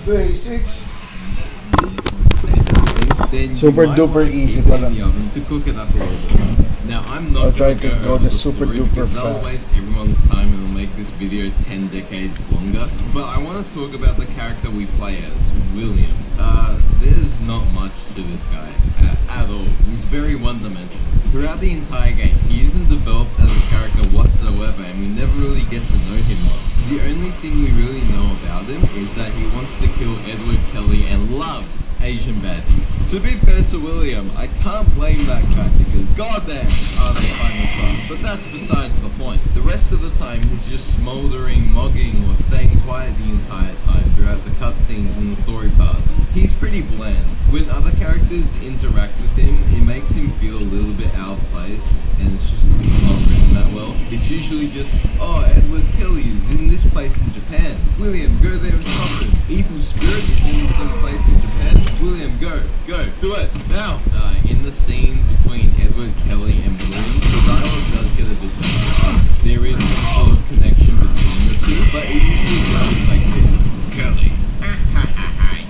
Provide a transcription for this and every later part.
Basics. Then Super you might duper want to easy keep it pala. in the oven to cook it up a little bit. Now I'm not I'll try going to go over the the super story duper because that'll fast. waste everyone's time and it'll make this video 10 decades longer. But I want to talk about the character we play as, William. There's not much to this guy at all. He's very one-dimensional. Throughout the entire game, he isn't developed as a character whatsoever, and we never really get to know him well. The only thing we really know about him is that he wants to kill Edward Kelly and loves Asian baddies. To be fair to William, I can't blame that guy because goddamn are they fine as fuck. But that's besides the point. The rest of the time he's just smoldering, mugging, or staying quiet the entire time throughout the cutscenes and the story parts. He's pretty bland. When other characters interact with him, it makes him feel a little bit out of place, and it's just not written that well. It's usually just, oh, Edward Kelly is in this place in Japan. William, go there and stop him. Evil Spirit is in some place in Japan. William, go, do it, now! In the scenes between Edward Kelly and William, the dialogue does get a bit better. There is some sort of connection between the two, but it usually goes like this. Kelly.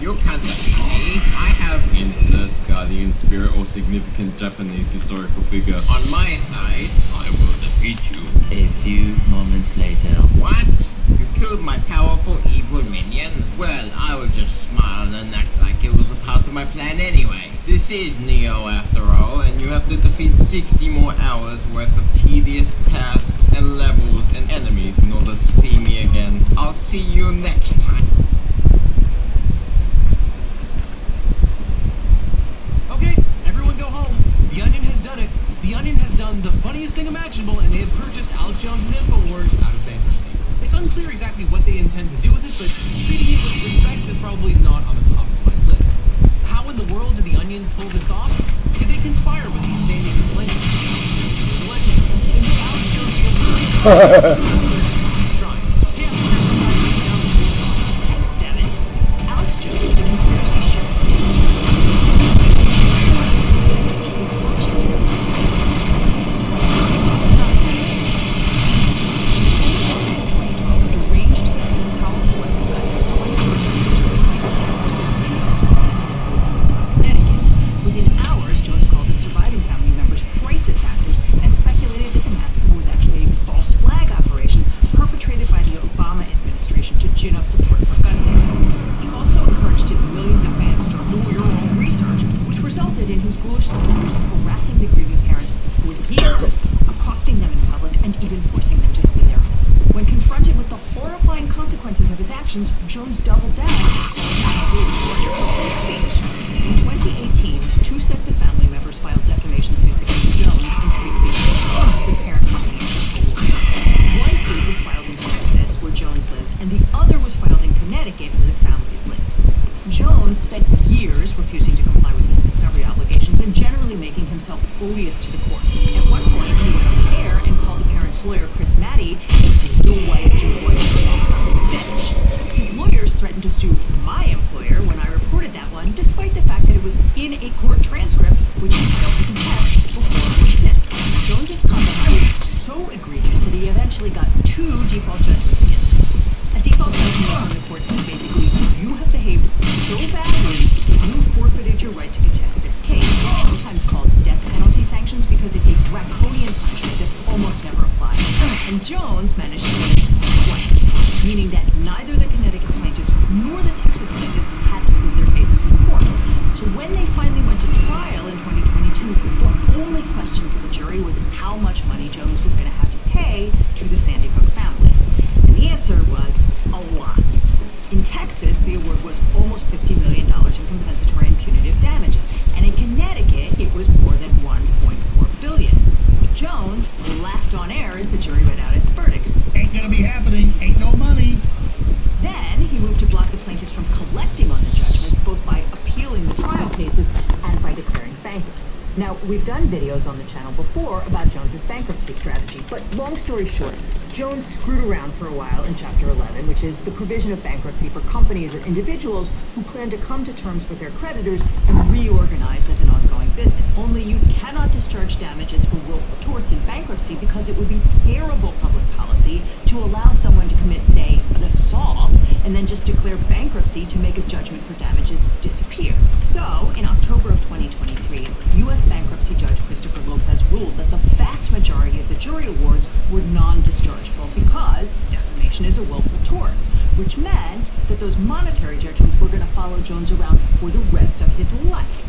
You can't defeat me. I have insert guardian spirit or significant Japanese historical figure on my side. I will defeat you. A few moments later. What? You killed my powerful evil minion? Well, I will just smile and act like it was a part of my plan anyway. This is Neo after all, and you have to defeat 60 more hours worth of tedious tasks and levels and enemies in order to see me again. I'll see you next time. Okay, everyone go home. The Onion has done it. The Onion has done the funniest thing imaginable, and they have purchased Alex Jones' InfoWars out of bankruptcy. It's unclear exactly what they intend to do with it, but treating it with respect is probably not on the top of my list. How in the world did the Onion pull this off? Did they conspire with these standing complaints? The legend. Alex Jones he's trying. Thanks, Devin. Alex Jones, the conspiracy chef, Within hours, Jones called his surviving family members crisis actors and speculated that the massacre was actually a false flag operation perpetrated by the Obama administration to gin up support for gun control. He also encouraged his millions of fans to do your own research, which resulted in his ghoulish supporters harassing the grieving parents with years, accosting them in public, and even forcing them to flee their homes. When confronted with the horrifying consequences of his actions, Jones doubled down and did free speech. In 2018, two sets of family members filed defamation suits against Jones and free speech, the parent company of Highwall. One suit was filed in Texas, where Jones lives, and the other was filed in Connecticut, where the families lived. Jones spent years refusing to comply with his discovery obligations and generally making himself odious to the court. At one point, he went on the air and called the parent's lawyer, Chris Maddie, a white Jew boy bitch. His lawyers threatened to sue my employer when I reported that one, despite the fact that it was in a court transcript, which he failed to contest before or since. Jones's conduct was so egregious that he eventually got 2 default judgments against him. A default judgment is when the court said basically, you have behaved so badly, you forfeited your right to contest this case. It's sometimes called death penalty sanctions because it's a draconian punishment that's almost never applied. And Jones managed to get it twice, meaning that neither the Connecticut plaintiffs nor the Texas plaintiffs had to prove their cases in court. So when they finally went to trial in 2022, the only question for the jury was how much money Jones was going to have to pay to the Sandy Hook family. And the answer was a lot. In Texas, the award was almost $50 million in compensatory and punitive damages, and in Connecticut, it was more than $1.4 billion. Jones laughed on air as the jury read out its verdicts. Ain't gonna be happening, ain't no money. Then he moved to block the plaintiffs from collecting on the judgments, both by appealing the trial cases and by declaring bankruptcy. Now, we've done videos on the channel before about Jones's bankruptcy strategy, but long story short, Jones screwed around for a while in Chapter 11, which is the provision of bankruptcy for companies or individuals who plan to come to terms with their creditors and reorganize as an ongoing business. Only you cannot discharge discharge damages for willful torts in bankruptcy because it would be terrible public policy to allow someone to commit, say, an assault, and then just declare bankruptcy to make a judgment for damages disappear. So, in October of 2023, U.S. bankruptcy judge Christopher Lopez ruled that the vast majority of the jury awards were non-dischargeable because defamation is a willful tort, which meant that those monetary judgments were going to follow Jones around for the rest of his life.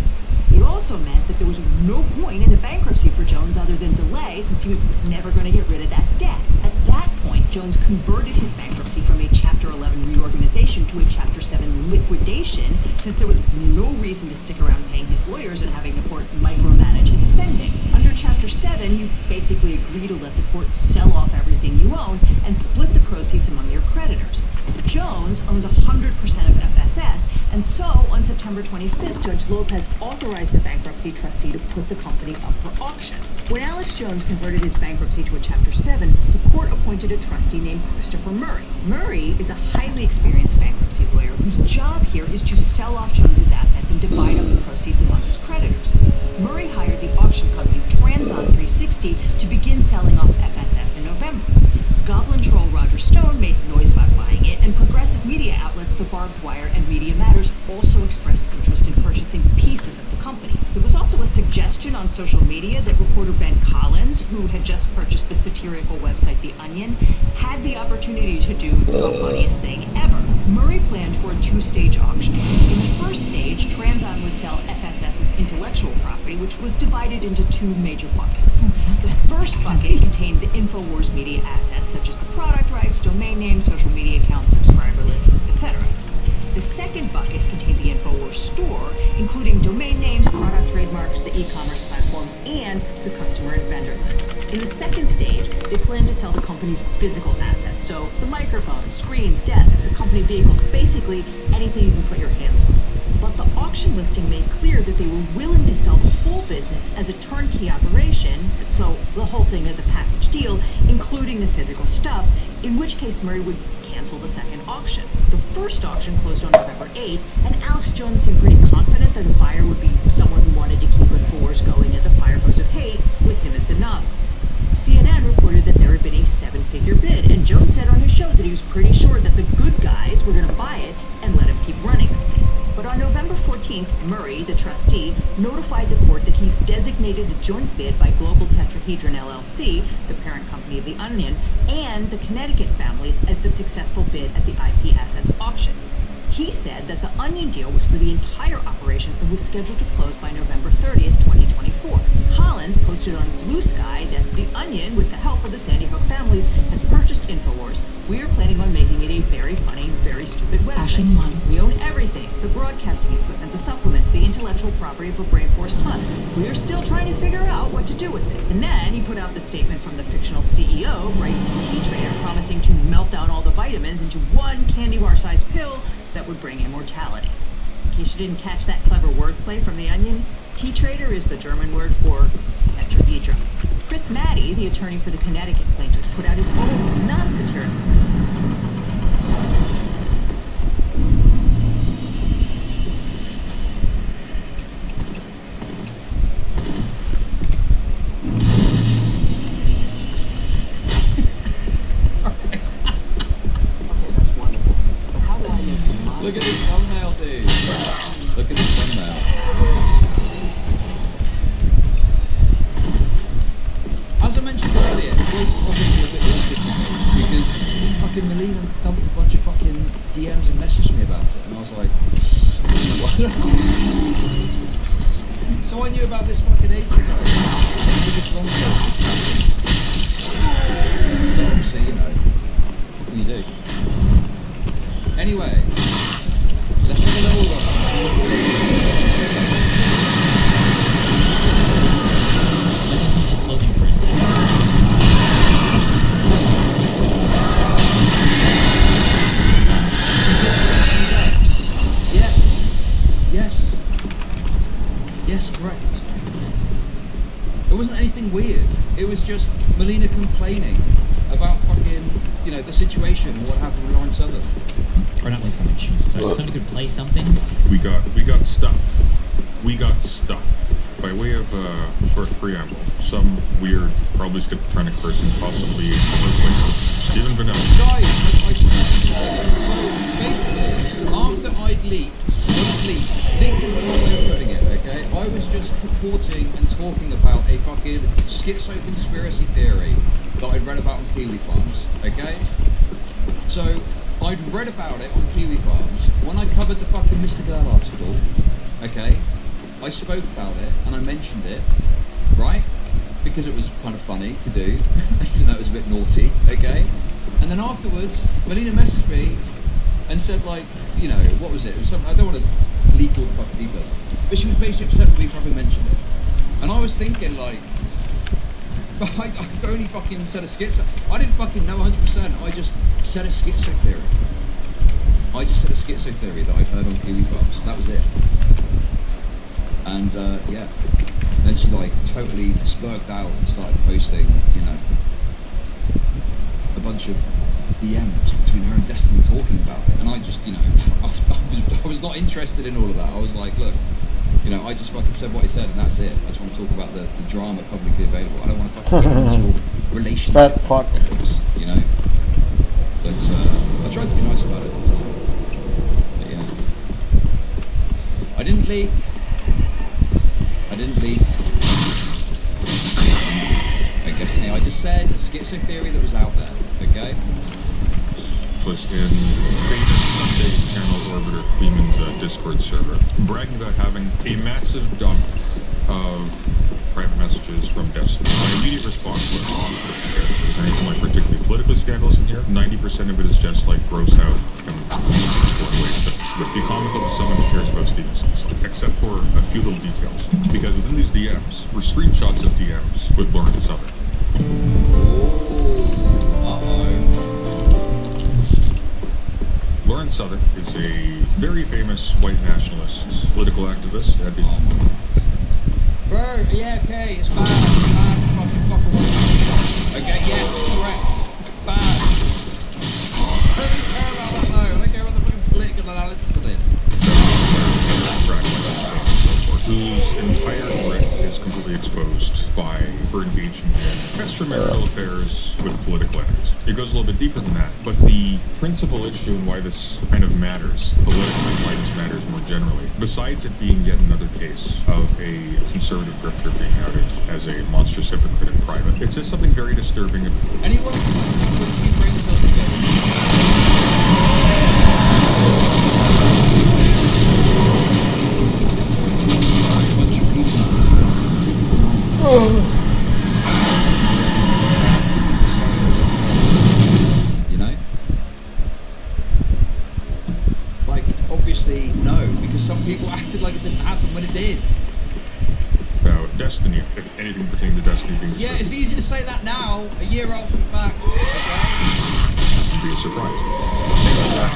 It also meant that there was no point in the bankruptcy for Jones other than delay, since he was never going to get rid of that debt. At that point, Jones converted his bankruptcy from a Chapter 11 reorganization to a Chapter 7 liquidation, since there was no reason to stick around paying his lawyers and having the court micromanage his spending. Under Chapter 7, you basically agree to let the court sell off everything you own and split the proceeds among your creditors. Jones owns 100% of FSS, and so on September 25th, Judge Lopez authorized the bankruptcy trustee to put the company up for auction. When Alex Jones converted his bankruptcy to a Chapter 7, the court appointed a trustee named Christopher Murray. Murray is a highly experienced bankruptcy lawyer whose job here is to sell off Jones's assets and divide up the proceeds among his creditors. Murray hired the auction company Transon 360 to begin selling off FSS in November. Goblin troll Roger Stone made noise about buying it, and progressive media outlets The Barbed Wire and Media Matters also expressed interest in purchasing pieces of the company. There was also a suggestion on social media that reporter Ben Collins, who had just purchased the satirical website The Onion, had the opportunity to do the funniest thing ever. Murray planned for a two-stage auction. In the first stage, Transon would sell FSS's intellectual property, which was divided into two major buckets. The first bucket contained the InfoWars media assets, such as the product rights, domain names, social media accounts, subscriber lists, etc. The second bucket contained the InfoWars store, including domain names, product trademarks, the e-commerce platform, and the customer and vendor lists. In the second stage, they planned to sell the company's physical assets, so the microphones, screens, desks, company vehicles, basically anything you can put your hands on. But the auction listing made clear that they were willing to sell the whole business as a turnkey operation, so the whole thing as a package deal, including the physical stuff, in which case Murray would cancel the second auction. The first auction closed on November 8th, and Alex Jones seemed pretty confident that a buyer would be someone who wanted to keep InfoWars going as a fire hose of hate, with him as the nozzle. CNN reported that there had been a 7-figure bid, and Jones said on his show that he was pretty sure that the good guys were going to buy it and let him keep running the place. But on November 14th, Murray, the trustee, notified the court that he designated the joint bid by Global Tetrahedron LLC, the parent company of The Onion, and the Connecticut families as the successful bid at the IP Assets auction. He said that the Onion deal was for the entire operation and was scheduled to close by November 30th, 2024. Collins posted on Blue Sky that The Onion, with the help of the Sandy Hook families, has purchased InfoWars. We are planning on making it a very funny, very stupid website. We own everything, the broadcasting equipment, the supplements, the intellectual property for Brainforce Plus. We are still trying to figure out what to do with it. And then he put out the statement from the fictional CEO, Bryce P. Trader, promising to melt down all the vitamins into one candy bar-sized pill that would bring immortality. In case you didn't catch that clever wordplay from The Onion, T-Trader is the German word for tetrahedron. Chris Maddy, the attorney for the Connecticut plaintiffs, put out his own non-satirical. Look at this thumbnail, dude. Look at this thumbnail. As I mentioned earlier, it was obviously a bit awkward for me because fucking Melina dumped a bunch of fucking DMs and messaged me about it, and I was like, what? So I knew about this fucking ages ago. This long ago. Obviously, you know, what can you do? Anyway, let's have a little look. Clothing, for instance. Yes, correct. It wasn't anything weird. It was just Melina complaining about fucking, you know, the situation, what happened with Lawrence Southern. Or not like somebody. So somebody could play something. We got stuff. We got stuff. By way of short preamble, some weird, probably schizophrenic person, possibly Stephen Vanilla. Guys, so basically, after I'd leaked, leaked is the wrong way of putting it, okay? I was just purporting and talking about a fucking schizo conspiracy theory that I'd read about on Kiwi Farms, okay? So, I'd read about it on Kiwi Farms when I covered the fucking Mr. Girl article, okay? I spoke about it and I mentioned it, right? Because it was kind of funny to do, even though it was a bit naughty, okay? And then afterwards, Melina messaged me and said, like, you know, what was it? It was something, I don't want to leak all the fucking details, but she was basically upset with me for having mentioned it. And I was thinking, like, I only fucking said a schizo. I didn't fucking know 100%. I just said a schizo theory. I just said a schizo theory that I'd heard on Kiwi Farms. That was it. And yeah, then she like totally spurged out and started posting, you know, a bunch of DMs between her and Destiny talking about it. And I just, you know, I was not interested in all of that. I was like, look, you know, I just fucking said what I said and that's it. I just want to talk about the drama publicly available. I don't want to fucking get into relationship Fat fuck. problems, you know. But I tried to be nice about it. But yeah, I didn't leak. Okay, I just said a schizo theory that was out there, okay? Was in famous Sunday channel orbiter Cleeman's Discord server, bragging about having a massive dump of private messages from Destiny. My immediate response was, is there anything like particularly politically scandalous in here? 90% of it is just like gross out and would be comical to someone who cares about Stevenson's, except for a few little details. Because within these DMs were screenshots of DMs with Lauren Southern. Lauren Southern is a very famous white nationalist political activist at the Bro, yeah, okay, it's bad, fucking away. Okay, yes, correct, bad. I don't care about that though, I don't care about the fucking political analysis for this. Whose entire grit is completely exposed by her engaging in extramarital affairs with political enemies. It goes a little bit deeper than that, but the principal issue and why this kind of matters, politically, why this matters more generally, besides it being yet another case of a conservative grifter being outed as a monstrous hypocrite in private, it's just something very disturbing. Anyone who thinks he brings up you know? Like, obviously, no, because some people acted like it didn't happen when it did. About Destiny, if anything pertaining to Destiny being yeah, it's easy to say that now, a year after the fact, okay? Be a surprise.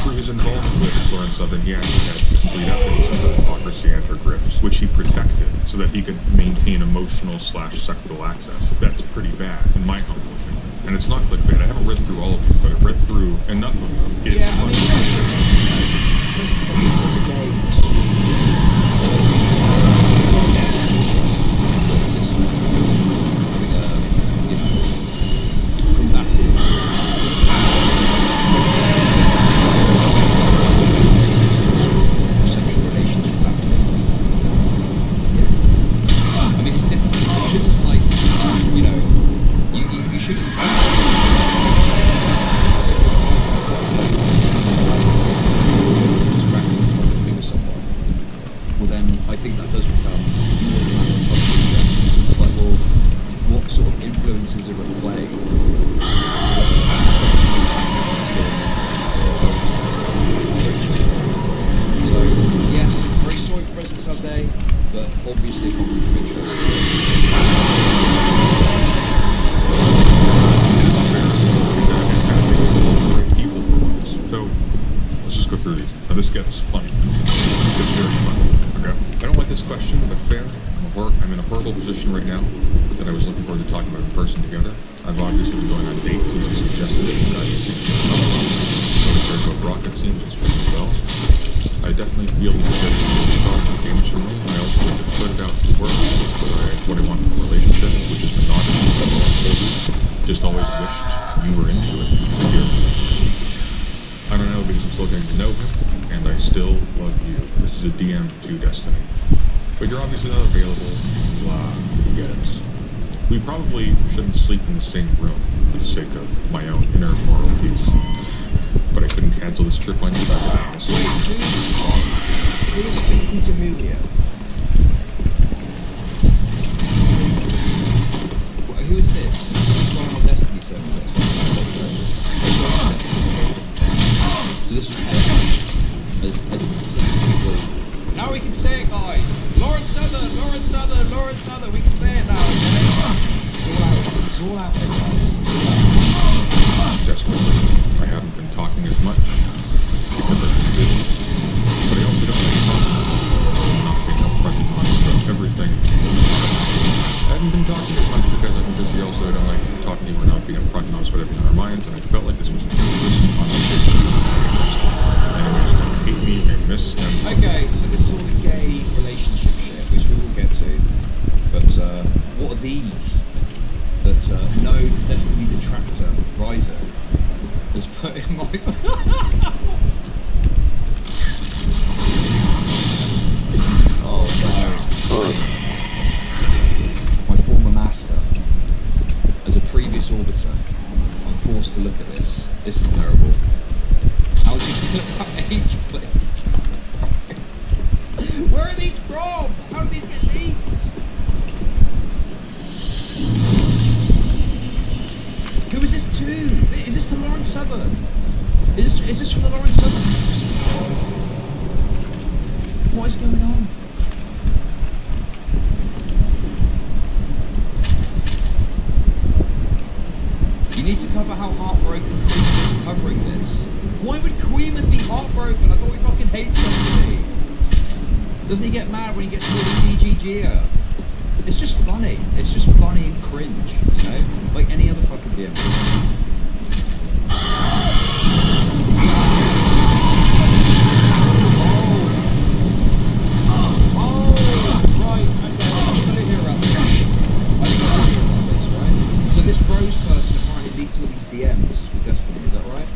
Through his involvement with Lauren Southern, he actually had complete evidence of her hypocrisy and her grift, which he protected so that he could maintain emotional/sexual access. That's pretty bad, in my humble opinion. And it's not clickbait. I haven't read through all of them, but I've read through enough of them. It's I definitely feel the development games for me. I also like to put it out to work what I want from a relationship, which is monogamy. Just always wished you were into it. Here. I don't know because I'm still getting to know him, and I still love you. This is a DM to Destiny. But you're obviously not available. Blah, you get it. We probably shouldn't sleep in the same room for the sake of my own inner moral peace. But I couldn't cancel this trip on you. Who is speaking to who here? Who is this? Who's going on Destiny server? So this is as people. Now we can say it, guys. Lawrence Southern, Lawrence Southern, Lawrence Southern. We can say it now. Okay? It's all out there, guys. Desperately. I haven't been talking as much because I've been busy, but I also don't like talking. I'm not being upfront and honest about everything. I haven't been talking as much because I've been busy. Also, I don't like talking to you or not being upfront and honest about everything on our minds, and I felt like this was a consistent conversation. Anyways, don't hate me. I miss them. Okay, so this is all the gay relationship shit, which we will get to. But what are these? That no Destiny detractor, Riser, has put in my... Oh no. My former master. As a previous orbiter, I'm forced to look at this. This is terrible. How do you feel about age, please? Where are these from? How do these get leaked? Who is this to? Is this to Lawrence Southern? Is this from the Lawrence Southern? What is going on? You need to cover how heartbroken Queeman is covering this. Why would Queeman be heartbroken? I thought we fucking hate Destiny. Doesn't he get mad when he gets called a DGGer? It's just funny. It's just funny and cringe, you know? Like any other fucking DM. Right, okay. I didn't hear about this. Right? So this Rose person apparently leaked all these DMs with Destiny, is that right?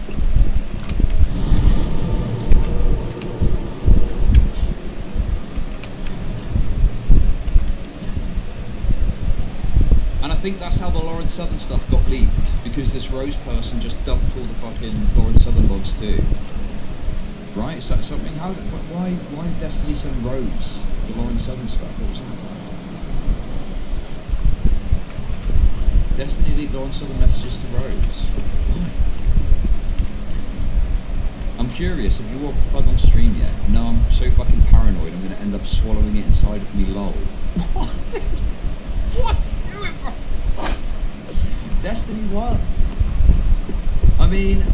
I think that's how the Lawrence Southern stuff got leaked, because this Rose person just dumped all the fucking Lawrence Southern logs too. Right? Is that something? Why did Destiny send Rose the Lawrence Southern stuff? What was that about? Destiny leaked Lawrence Southern messages to Rose. Why? I'm curious, have you all plugged on stream yet? No, I'm so fucking paranoid I'm gonna end up swallowing it inside of me, lol. What? What's he doing, bro? Destiny what? I mean,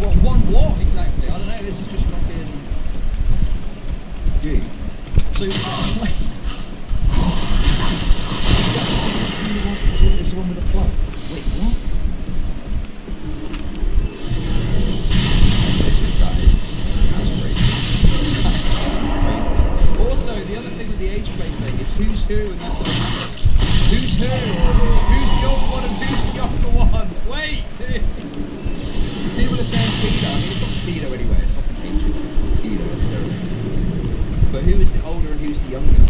what exactly? I don't know, this is just fucking... Dude. So, wait. This is the one with the plug. Wait, what? That's crazy. Also, the other thing with the age play thing is who's who and that doesn't matter. Who's who? Who's the old one and who's the younger one? Wait, dude. People are saying pedo. I mean, it's not pedo anyway. It's fucking age. It's not pedo necessarily. But who is the older and who's the younger?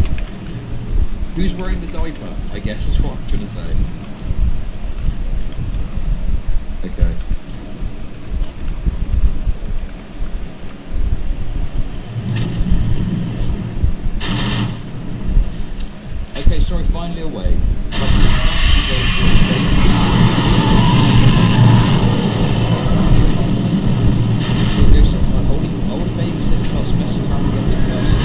Who's wearing the diaper, I guess is what I'm trying to say. Okay. Okay, sorry, finally away. Older babysitter starts messing around with a big person.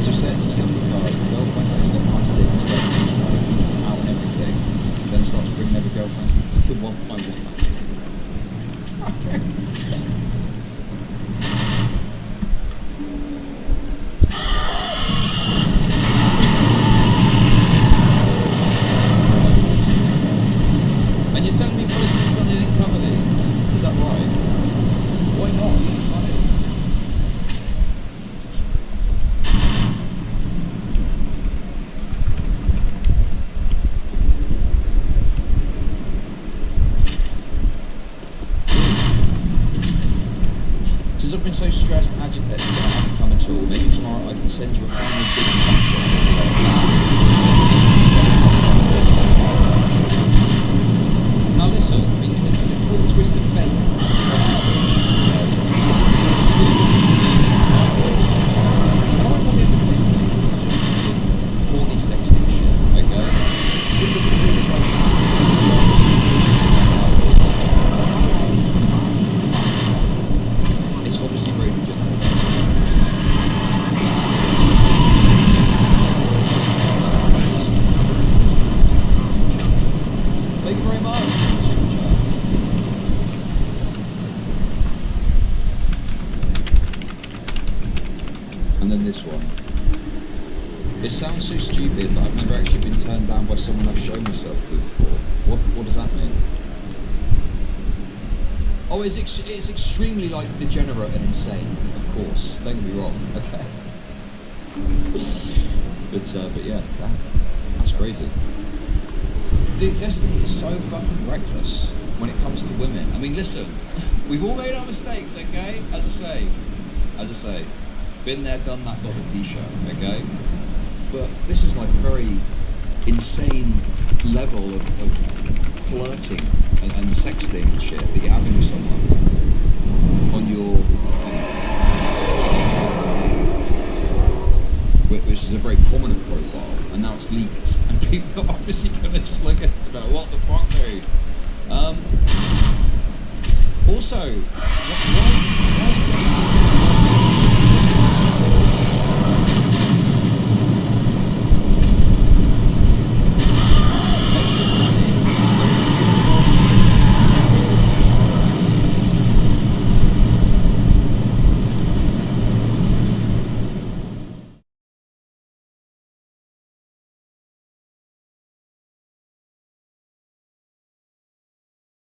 So sets a younger card, girlfriend has got nice dick and stuff, out and everything, then starts bringing every girlfriend to fucking one by one. I can send you a final big snapshot. Now listen, I mean, it's a full twist of fate. And I want to get the same thing. This is just horny sexting shit, okay? This is the thing that's like... It's obviously very legitimate. Thank you very much. Super chat. And then this one. It sounds so stupid, but I've never actually been turned down by someone I've shown myself to before. What does that mean? Oh, it's extremely like degenerate and insane, of course. Don't get me wrong, okay. but yeah, that's crazy. Dude, Destiny is so fucking reckless when it comes to women. I mean, listen, we've all made our mistakes, okay? As I say, been there, done that, got the t-shirt, okay? But this is like a very insane level of flirting and sexting and shit that you're having with someone on your, which is a very prominent profile, and now it's leaked, and people are obviously gonna just look at it and go, what the fuck, dude? Also, why